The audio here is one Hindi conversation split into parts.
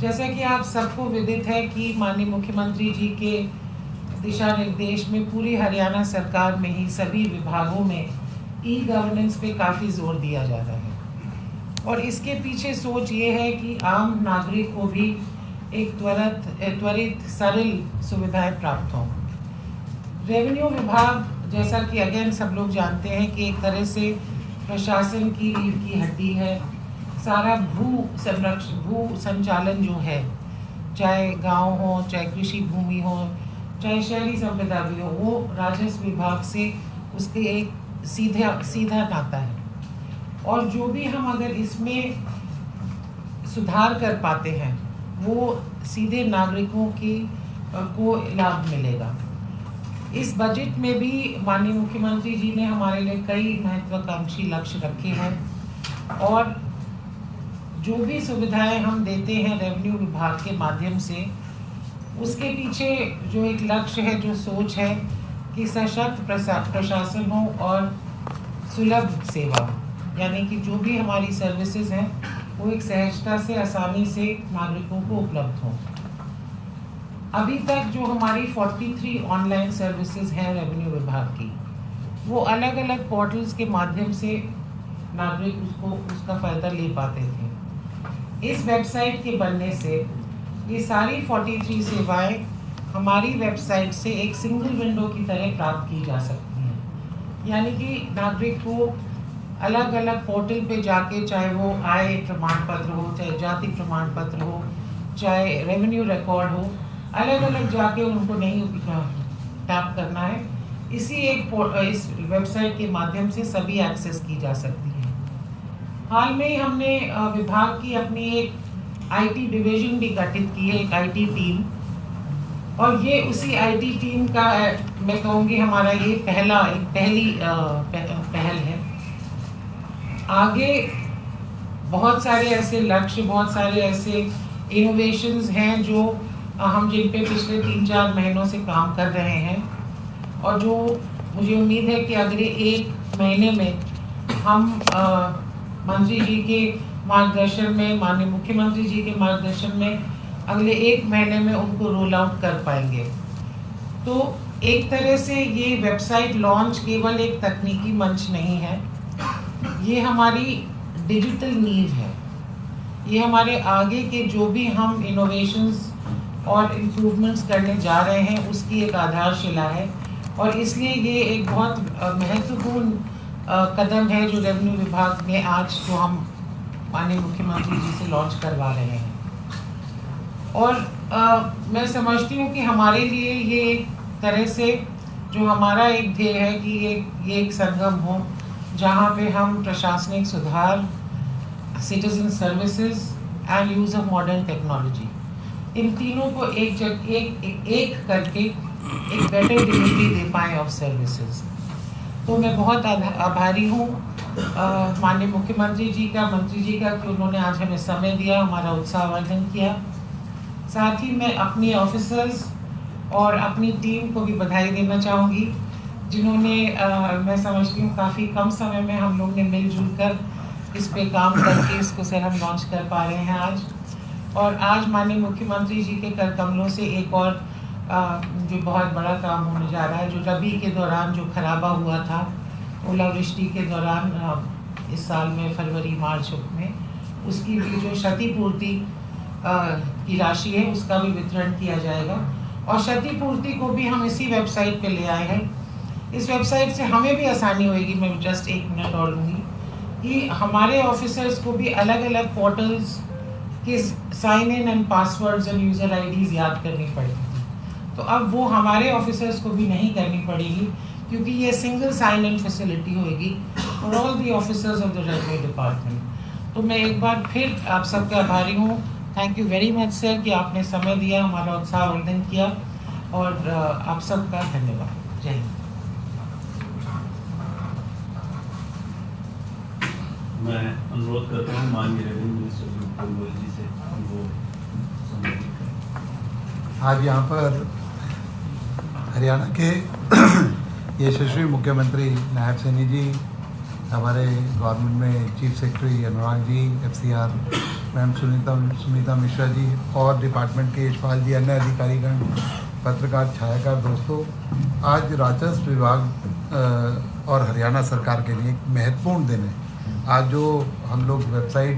जैसा कि आप सबको विदित है कि माननीय मुख्यमंत्री जी के दिशा निर्देश में पूरी हरियाणा सरकार में ही सभी विभागों में ई गवर्नेंस पे काफ़ी जोर दिया जा रहा है और इसके पीछे सोच ये है कि आम नागरिक को भी एक त्वरित सरल सुविधाएं प्राप्त हों। रेवेन्यू विभाग, जैसा कि अगेन सब लोग जानते हैं कि एक तरह से प्रशासन की रीढ़ की हड्डी है। सारा भू संचालन जो है, चाहे गांव हो, चाहे कृषि भूमि हो, चाहे शहरी संपदा भी हो, वो राजस्व विभाग से उसके एक सीधा नाता है। और जो भी हम अगर इसमें सुधार कर पाते हैं वो सीधे नागरिकों को लाभ मिलेगा। इस बजट में भी माननीय मुख्यमंत्री जी ने हमारे लिए कई महत्वाकांक्षी लक्ष्य रखे हैं और जो भी सुविधाएं हम देते हैं रेवेन्यू विभाग के माध्यम से, उसके पीछे जो एक लक्ष्य है, जो सोच है कि सशक्त प्रशासन हो और सुलभ सेवा, यानी कि जो भी हमारी सर्विसेज हैं वो एक सहजता से, आसानी से नागरिकों को उपलब्ध हो। अभी तक जो हमारी 43 ऑनलाइन सर्विसेज हैं रेवेन्यू विभाग की, वो अलग अलग पोर्टल्स के माध्यम से नागरिक उसका फ़ायदा ले पाते थे। इस वेबसाइट के बनने से ये सारी 43 सेवाएं हमारी वेबसाइट से एक सिंगल विंडो की तरह प्राप्त की जा सकती हैं। यानी कि नागरिक को अलग अलग पोर्टल पे जाके, चाहे वो आय प्रमाण पत्र हो, चाहे जाति प्रमाण पत्र हो, चाहे रेवेन्यू रिकॉर्ड हो, अलग अलग जाके उनको नहीं टैप करना है। इस वेबसाइट के माध्यम से सभी एक्सेस की जा सकती है। हाल में ही हमने विभाग की अपनी एक आईटी डिवीजन भी गठित की है, एक आईटी टीम, और ये उसी आईटी टीम का मैं कहूँगी हमारा ये पहली पहल है। आगे बहुत सारे ऐसे लक्ष्य, बहुत सारे ऐसे इनोवेशंस हैं जो हम जिन पे पिछले 3-4 महीनों से काम कर रहे हैं और जो मुझे उम्मीद है कि अगले 1 महीने में हम मंत्री जी के मार्गदर्शन में, माननीय मुख्यमंत्री जी के मार्गदर्शन में अगले 1 महीने में उनको रोल आउट कर पाएंगे। तो एक तरह से ये वेबसाइट लॉन्च केवल एक तकनीकी मंच नहीं है, ये हमारी डिजिटल नींव है। ये हमारे आगे के जो भी हम इनोवेशंस और इम्प्रूवमेंट्स करने जा रहे हैं उसकी एक आधारशिला है और इसलिए ये एक बहुत महत्वपूर्ण कदम है जो रेवेन्यू विभाग में आज जो हम माननीय मुख्यमंत्री जी से लॉन्च करवा रहे हैं। और मैं समझती हूँ कि हमारे लिए ये एक तरह से जो हमारा एक ध्येय है कि ये एक संगम हो जहाँ पे हम प्रशासनिक सुधार, citizen services and use of modern technology, इन तीनों को एक करके एक बेटर डिलीवरी दे पाएँ ऑफ सर्विसेज। तो मैं बहुत आभारी हूँ माननीय मुख्यमंत्री जी का, मंत्री जी का कि उन्होंने आज हमें समय दिया, हमारा उत्साहवर्धन किया। साथ ही मैं अपने ऑफिसर्स और अपनी टीम को भी बधाई देना चाहूँगी जिन्होंने मैं समझती हूँ काफ़ी कम समय में हम लोग ने मिलजुल कर इस पे काम करके इसको सर हम लॉन्च कर पा रहे हैं आज। और आज माननीय मुख्यमंत्री जी के कर कमलों से एक और जो बहुत बड़ा काम होने जा रहा है, जो रबी के दौरान जो खराबा हुआ था, ओलावृष्टि के दौरान इस साल में फरवरी-मार्च में, उसकी भी जो क्षतिपूर्ति की राशि है उसका भी वितरण किया जाएगा। और क्षतिपूर्ति को भी हम इसी वेबसाइट पे ले आए हैं। इस वेबसाइट से हमें भी आसानी होगी, मैं जस्ट 1 मिनट और लूँगी, कि हमारे ऑफिसर्स को भी अलग अलग पोर्टल्स के sign in and passwords and user IDs याद करनी पड़ती थी, तो अब वो हमारे ऑफिसर्स को भी नहीं करनी पड़ेगी क्योंकि ये सिंगल साइन इन फैसिलिटी होगी for all the officers of the revenue department. तो मैं एक बार फिर आप सबका आभारी हूँ। Thank you very much sir कि आपने समय दिया, हमारा उत्साहवर्धन किया, और आप सबका धन्यवाद। जय हिंद। मैं अनुरोध करता हूँ माननीय रेवेन्यू मिनिस्टर गोयल जी से वो संबोधित करें। आज यहाँ पर हरियाणा के यशस्वी मुख्यमंत्री नायब सैनी जी, हमारे गवर्नमेंट में chief secretary Anurag ji, FCR ma'am Sunita Mishra ji और डिपार्टमेंट के यशपाल जी, अन्य अधिकारीगण, पत्रकार, छायाकार दोस्तों, आज राजस्व विभाग और हरियाणा सरकार के लिए एक महत्वपूर्ण दिन है। आज जो हम लोग वेबसाइट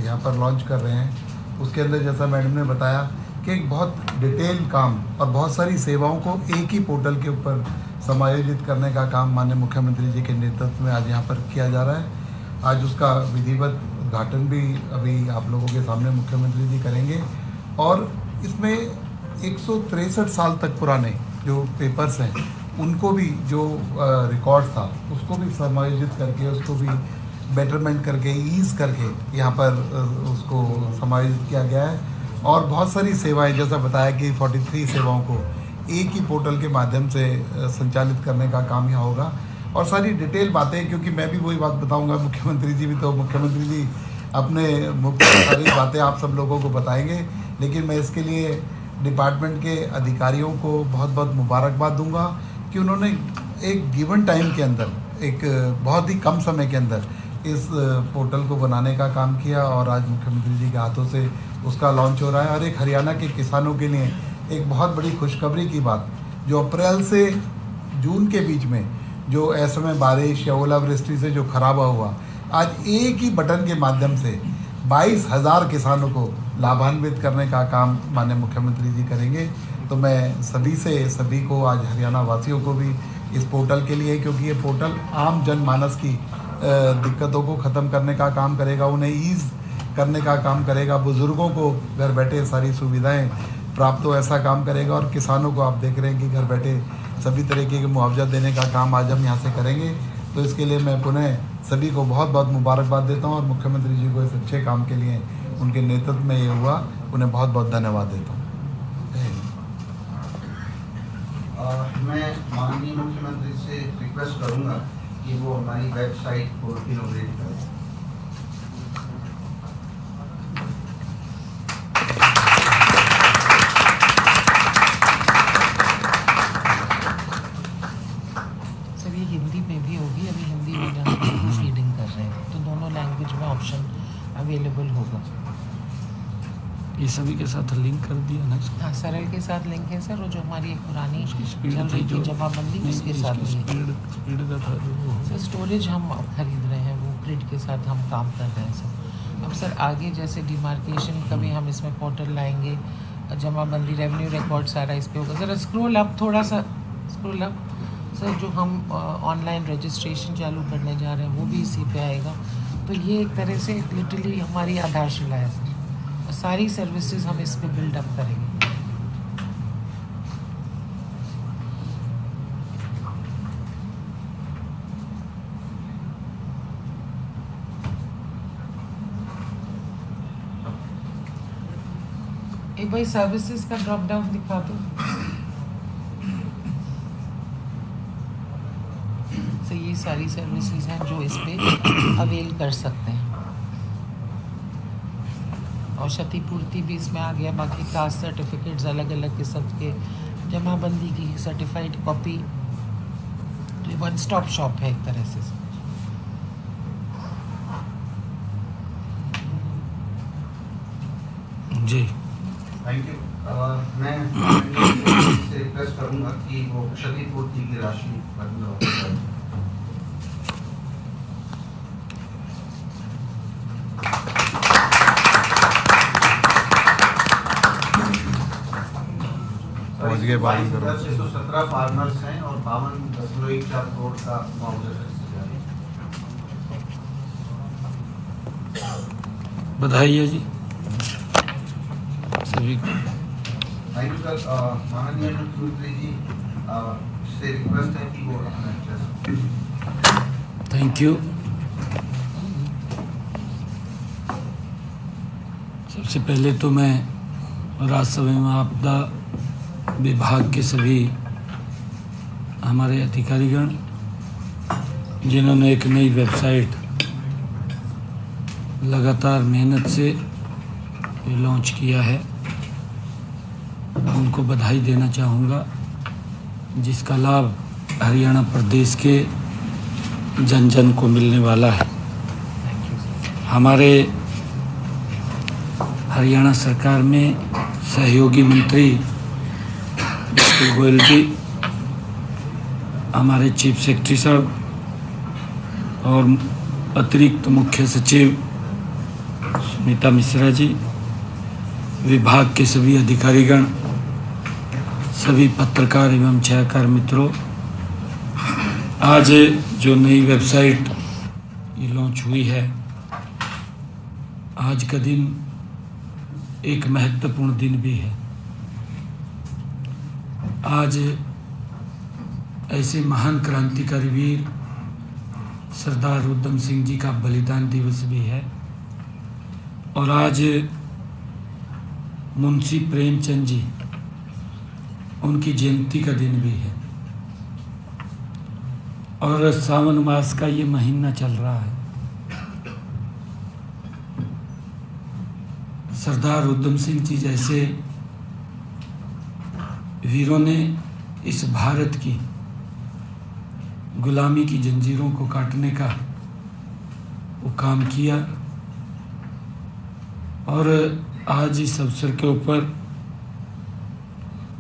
यहाँ पर लॉन्च कर रहे हैं, उसके अंदर जैसा मैडम ने बताया कि एक बहुत डिटेल काम और बहुत सारी सेवाओं को एक ही पोर्टल के ऊपर समायोजित करने का काम माननीय मुख्यमंत्री जी के नेतृत्व में आज यहाँ पर किया जा रहा है। आज उसका विधिवत उद्घाटन भी अभी आप लोगों के सामने मुख्यमंत्री जी करेंगे और इसमें 163 साल तक पुराने जो पेपर्स हैं उनको भी, जो रिकॉर्ड था उसको भी समायोजित करके, उसको भी बेटरमेंट करके, ईज़ करके यहाँ पर उसको समायोजित किया गया है। और बहुत सारी सेवाएं, जैसा बताया कि 43 सेवाओं को एक ही पोर्टल के माध्यम से संचालित करने का काम यहाँ होगा। और सारी डिटेल बातें, क्योंकि मैं भी वही बात बताऊंगा, मुख्यमंत्री जी भी, तो मुख्यमंत्री जी अपने मुख्य सारी बातें आप सब लोगों को बताएंगे, लेकिन मैं इसके लिए डिपार्टमेंट के अधिकारियों को बहुत बहुत मुबारकबाद दूंगा कि उन्होंने एक गिवन टाइम के अंदर, एक बहुत ही कम समय के अंदर इस पोर्टल को बनाने का काम किया और आज मुख्यमंत्री जी के हाथों से उसका लॉन्च हो रहा है। और एक हरियाणा के किसानों के लिए एक बहुत बड़ी खुशखबरी की बात, जो अप्रैल से जून के बीच में जो असमय बारिश या ओलावृष्टि से जो खराबा हुआ, आज एक ही बटन के माध्यम से 22,000 किसानों को लाभान्वित करने का काम माननीय मुख्यमंत्री जी करेंगे। तो मैं सभी को, आज हरियाणा वासियों को भी इस पोर्टल के लिए, क्योंकि ये पोर्टल आम जनमानस की दिक्कतों को ख़त्म करने का काम करेगा, उन्हें ईज़ करने का काम करेगा, बुज़ुर्गों को घर बैठे सारी सुविधाएं प्राप्त हो ऐसा काम करेगा, और किसानों को आप देख रहे हैं कि घर बैठे सभी तरीके के मुआवजा देने का काम आज हम यहाँ से करेंगे। तो इसके लिए मैं पुनः सभी को बहुत बहुत मुबारकबाद देता हूँ और मुख्यमंत्री जी को इस अच्छे काम के लिए, उनके नेतृत्व में ये हुआ, उन्हें बहुत बहुत धन्यवाद देता हूँ। मैं माननीय मुख्यमंत्री से रिक्वेस्ट करूंगा कि वो हमारी वेबसाइट को इनोग्रेट करें। सर ये हिंदी में भी होगी, अभी हिंदी में हम प्रूफ रीडिंग कर रहे हैं, तो दोनों लैंग्वेज में ऑप्शन अवेलेबल होगा। ये सभी के साथ लिंक कर दिया ना? हाँ, सरल के साथ लिंक है सर, और जो हमारी एक पुरानी स्पीड चल रही थी जमाबंदी, उसके साथ भी है। स्पीड का था जो सर स्टोरेज हम खरीद रहे हैं, वो ग्रिड के साथ हम काम कर रहे हैं सर। अब सर आगे जैसे डिमार्केशन का भी हम इसमें पोर्टल लाएंगे, जमाबंदी, रेवेन्यू रिकॉर्ड सारा इस पे होगा। ज़रा स्क्रॉल अप, थोड़ा सा स्क्रॉल अप सर। जो हम ऑनलाइन रजिस्ट्रेशन चालू करने जा रहे हैं वो भी इसी पे आएगा। तो ये एक तरह से लिटरली हमारी आधारशिला है सर, और सारी सर्विसेज हम इस पे बिल्डअप करेंगे। एक भाई सर्विसेज का ड्रॉप डाउन दिखा दो। तो ये सारी सर्विसेज हैं जो इस पे अवेल कर सकते हैं, और क्षतिपूर्ति भी इसमें आ गया। बाकी कास्ट सर्टिफिकेट्स अलग अलग किस्म के, जमाबंदी की सर्टिफाइड कॉपी, तो ये वन स्टॉप शॉप है एक तरह से। जी थैंक यू। मैं से रिक्वेस्ट करूंगा कि वो क्षतिपूर्ति की राशि बंद हो जाए। पहुंच गए 617 फार्मर्स हैं और 52.14 करोड़ का मुआवजा दिया है। बधाई है जी सभी। Thank you sir. माननीय मुख्यमंत्री जी से रिक्वेस्ट है कि वो अपना थैंक यू। सबसे पहले तो मैं राजस्व एवं आपदा विभाग के सभी हमारे अधिकारीगण, जिन्होंने एक नई वेबसाइट लगातार मेहनत से लॉन्च किया है, उनको बधाई देना चाहूँगा, जिसका लाभ हरियाणा प्रदेश के जन जन को मिलने वाला है। हमारे हरियाणा सरकार में सहयोगी मंत्री डॉक्टर गोयल जी, हमारे चीफ सेक्रेटरी साहब और अतिरिक्त मुख्य सचिव सुनीता मिश्रा जी, विभाग के सभी अधिकारीगण, सभी पत्रकार एवं छायाकार मित्रों, आज जो नई वेबसाइट ये लॉन्च हुई है, आज का दिन एक महत्वपूर्ण दिन भी है। आज ऐसे महान क्रांतिकारी वीर सरदार उधम सिंह जी का बलिदान दिवस भी है और आज मुंशी प्रेमचंद जी उनकी जयंती का दिन भी है और सावन मास का ये महीना चल रहा है। सरदार उधम सिंह जी जैसे वीरों ने इस भारत की गुलामी की जंजीरों को काटने का वो काम किया और आज इस अवसर के ऊपर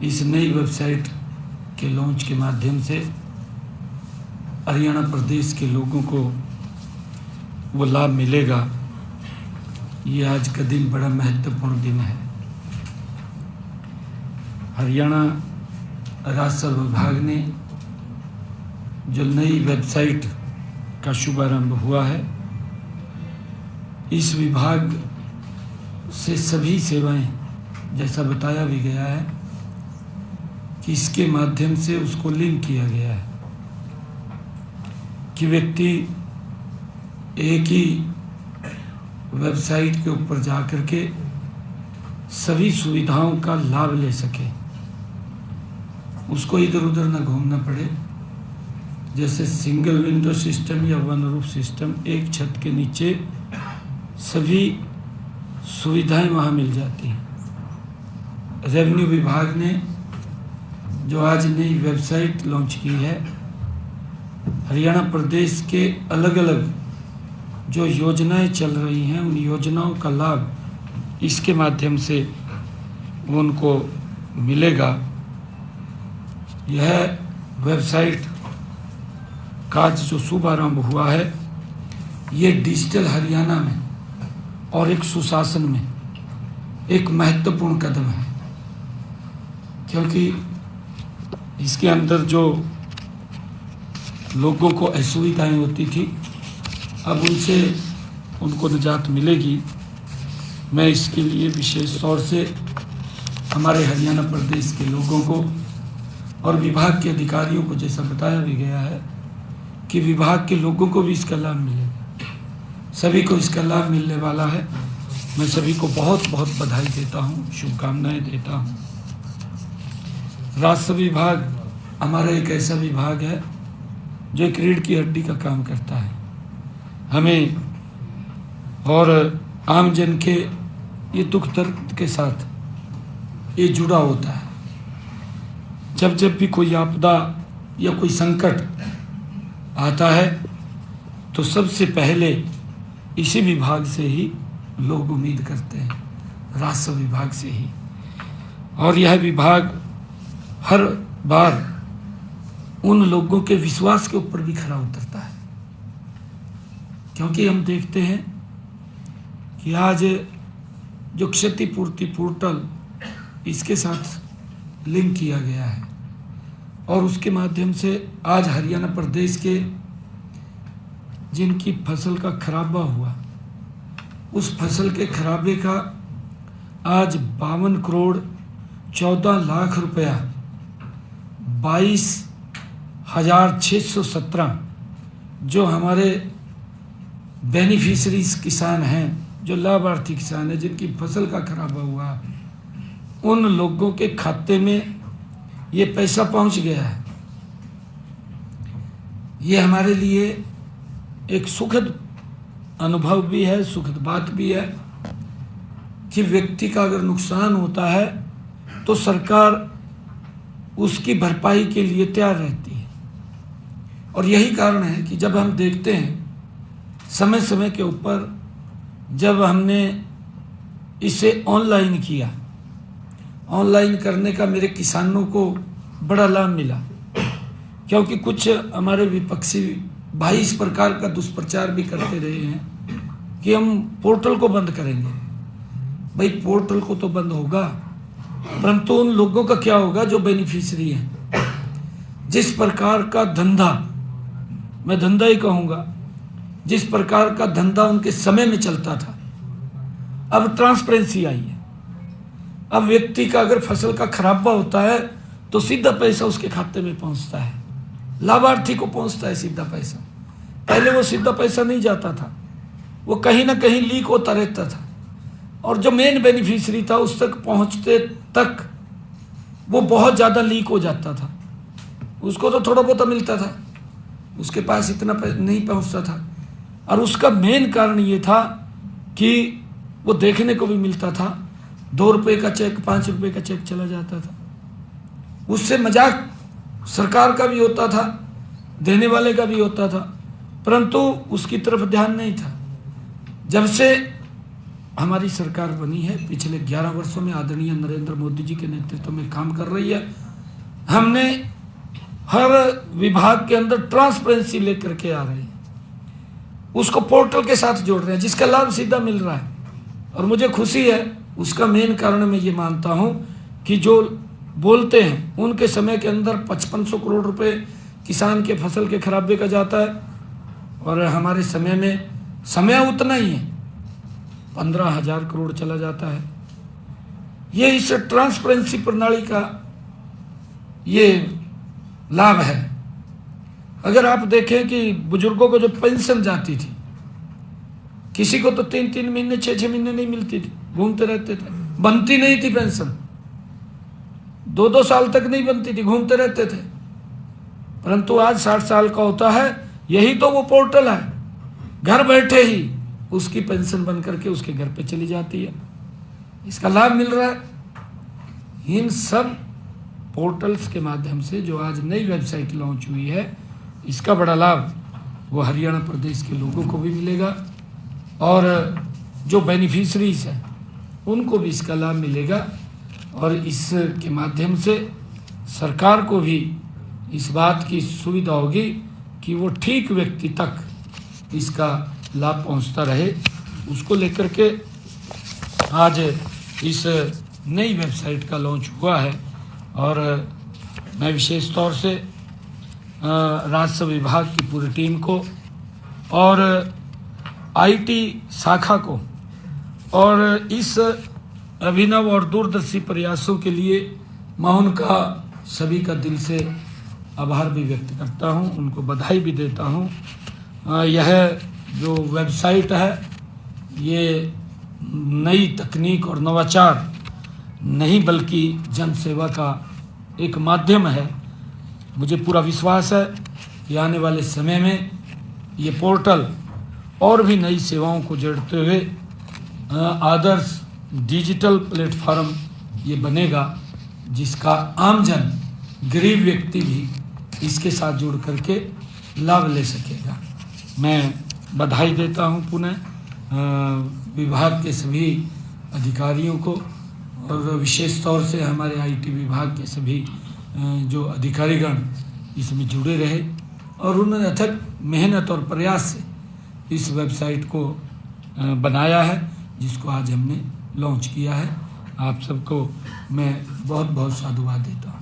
इस नई वेबसाइट के लॉन्च के माध्यम से हरियाणा प्रदेश के लोगों को वो लाभ मिलेगा। ये आज का दिन बड़ा महत्वपूर्ण दिन है। हरियाणा राजस्व विभाग ने जो नई वेबसाइट का शुभारंभ हुआ है, इस विभाग से सभी सेवाएं, जैसा बताया भी गया है कि इसके माध्यम से उसको लिंक किया गया है कि व्यक्ति एक ही वेबसाइट के ऊपर जाकर के सभी सुविधाओं का लाभ ले सके, उसको इधर उधर ना घूमना पड़े। जैसे सिंगल विंडो सिस्टम या वन रूफ सिस्टम, एक छत के नीचे सभी सुविधाएं वहाँ मिल जाती हैं। रेवेन्यू विभाग ने जो आज नई वेबसाइट लॉन्च की है, हरियाणा प्रदेश के अलग अलग जो योजनाएं चल रही हैं, उन योजनाओं का लाभ इसके माध्यम से उनको मिलेगा। यह वेबसाइट का जो शुभारंभ हुआ है, ये डिजिटल हरियाणा में और एक सुशासन में एक महत्वपूर्ण कदम है, क्योंकि इसके अंदर जो लोगों को असुविधाएं होती थी, अब उनसे उनको निजात मिलेगी। मैं इसके लिए विशेष तौर से हमारे हरियाणा प्रदेश के लोगों को और विभाग के अधिकारियों को, जैसा बताया भी गया है कि विभाग के लोगों को भी इसका लाभ मिलेगा, सभी को इसका लाभ मिलने वाला है। मैं सभी को बहुत बहुत बधाई देता हूँ, शुभकामनाएं देता हूँ। राजस्व विभाग हमारा एक ऐसा विभाग है जो एक रीढ़ की हड्डी का काम करता है। हमें और आमजन के ये दुख दर्द के साथ ये जुड़ा होता है। जब जब भी कोई आपदा या कोई संकट आता है तो सबसे पहले इसी विभाग से ही लोग उम्मीद करते हैं, राजस्व विभाग से ही। और यह विभाग हर बार उन लोगों के विश्वास के ऊपर भी खरा उतरता है, क्योंकि हम देखते हैं कि आज जो क्षतिपूर्ति पोर्टल इसके साथ लिंक किया गया है और उसके माध्यम से आज हरियाणा प्रदेश के जिनकी फसल का खराबा हुआ, उस फसल के खराबे का आज 52 करोड़ 14 लाख रुपया 22,617 जो हमारे बेनिफिशरीज किसान हैं, जो लाभार्थी किसान हैं जिनकी फसल का खराबा हुआ, उन लोगों के खाते में ये पैसा पहुंच गया है। ये हमारे लिए एक सुखद अनुभव भी है, सुखद बात भी है कि व्यक्ति का अगर नुकसान होता है तो सरकार उसकी भरपाई के लिए तैयार रहती है। और यही कारण है कि जब हम देखते हैं समय समय के ऊपर, जब हमने इसे ऑनलाइन किया। ऑनलाइन करने का मेरे किसानों को बड़ा लाभ मिला, क्योंकि कुछ हमारे विपक्षी भाई इस प्रकार का दुष्प्रचार भी करते रहे हैं कि हम पोर्टल को बंद करेंगे। भाई पोर्टल को तो बंद होगा, परंतु उन लोगों का क्या होगा जो बेनिफिशियरी हैं। जिस प्रकार का धंधा, मैं धंधा ही कहूँगा, जिस प्रकार का धंधा उनके समय में चलता था, अब ट्रांसपेरेंसी आई है। अब व्यक्ति का अगर फसल का खराबा होता है तो सीधा पैसा उसके खाते में पहुंचता है, लाभार्थी को पहुंचता है सीधा पैसा। पहले वो सीधा पैसा नहीं जाता था, वो कहीं ना कहीं लीक होता रहता था, और जो मेन बेनिफिशियरी था उस तक पहुंचते तक वो बहुत ज़्यादा लीक हो जाता था। उसको तो थोड़ा बहुत मिलता था, उसके पास इतना नहीं पहुंचता था। और उसका मेन कारण ये था कि वो देखने को भी मिलता था, 2 रुपये का चेक, 5 रुपये का चेक चला जाता था। उससे मजाक सरकार का भी होता था, देने वाले का भी होता था, परंतु उसकी तरफ ध्यान नहीं था। जब से हमारी सरकार बनी है, पिछले 11 वर्षों में आदरणीय नरेंद्र मोदी जी के नेतृत्व में काम कर रही है, हमने हर विभाग के अंदर ट्रांसपेरेंसी लेकर के आ रहे हैं, उसको पोर्टल के साथ जोड़ रहे हैं, जिसका लाभ सीधा मिल रहा है। और मुझे खुशी है, उसका मेन कारण मैं ये मानता हूँ कि जो बोलते हैं उनके समय के अंदर 5500 करोड़ रुपए किसान के फसल के खराबे का जाता है, और हमारे समय में समय उतना ही है, 15,000 करोड़ चला जाता है। ये इस ट्रांसपेरेंसी प्रणाली का ये लाभ है। अगर आप देखें कि बुजुर्गों को जो पेंशन जाती थी, किसी को तो 3-3 महीने 6-6 महीने नहीं मिलती थी, घूमते रहते थे, बनती नहीं थी पेंशन, 2-2 साल तक नहीं बनती थी, घूमते रहते थे। परंतु आज 60 साल का होता है, यही तो वो पोर्टल है, घर बैठे ही उसकी पेंशन बन करके उसके घर पे चली जाती है, इसका लाभ मिल रहा है। इन सब पोर्टल्स के माध्यम से जो आज नई वेबसाइट लॉन्च हुई है, इसका बड़ा लाभ वो हरियाणा प्रदेश के लोगों को भी मिलेगा, और जो बेनिफिशरीज हैं उनको भी इसका लाभ मिलेगा। और इसके माध्यम से सरकार को भी इस बात की सुविधा होगी कि वो ठीक व्यक्ति तक इसका लाभ पहुंचता रहे। उसको लेकर के आज इस नई वेबसाइट का लॉन्च हुआ है, और मैं विशेष तौर से राजस्व विभाग की पूरी टीम को और आईटी शाखा को और इस अभिनव और दूरदर्शी प्रयासों के लिए मैं उनका सभी का दिल से आभार भी व्यक्त करता हूं, उनको बधाई भी देता हूं। यह जो वेबसाइट है, ये नई तकनीक और नवाचार नहीं बल्कि जनसेवा का एक माध्यम है। मुझे पूरा विश्वास है कि आने वाले समय में ये पोर्टल और भी नई सेवाओं को जोड़ते हुए आदर्श डिजिटल प्लेटफॉर्म ये बनेगा, जिसका आमजन गरीब व्यक्ति भी इसके साथ जुड़ करके लाभ ले सकेगा। मैं बधाई देता हूं पुनः विभाग के सभी अधिकारियों को, और विशेष तौर से हमारे आईटी विभाग के सभी जो अधिकारीगण इसमें जुड़े रहे, और उन्होंने अथक मेहनत और प्रयास से इस वेबसाइट को बनाया है, जिसको आज हमने लॉन्च किया है। आप सबको मैं बहुत बहुत साधुवाद देता हूँ।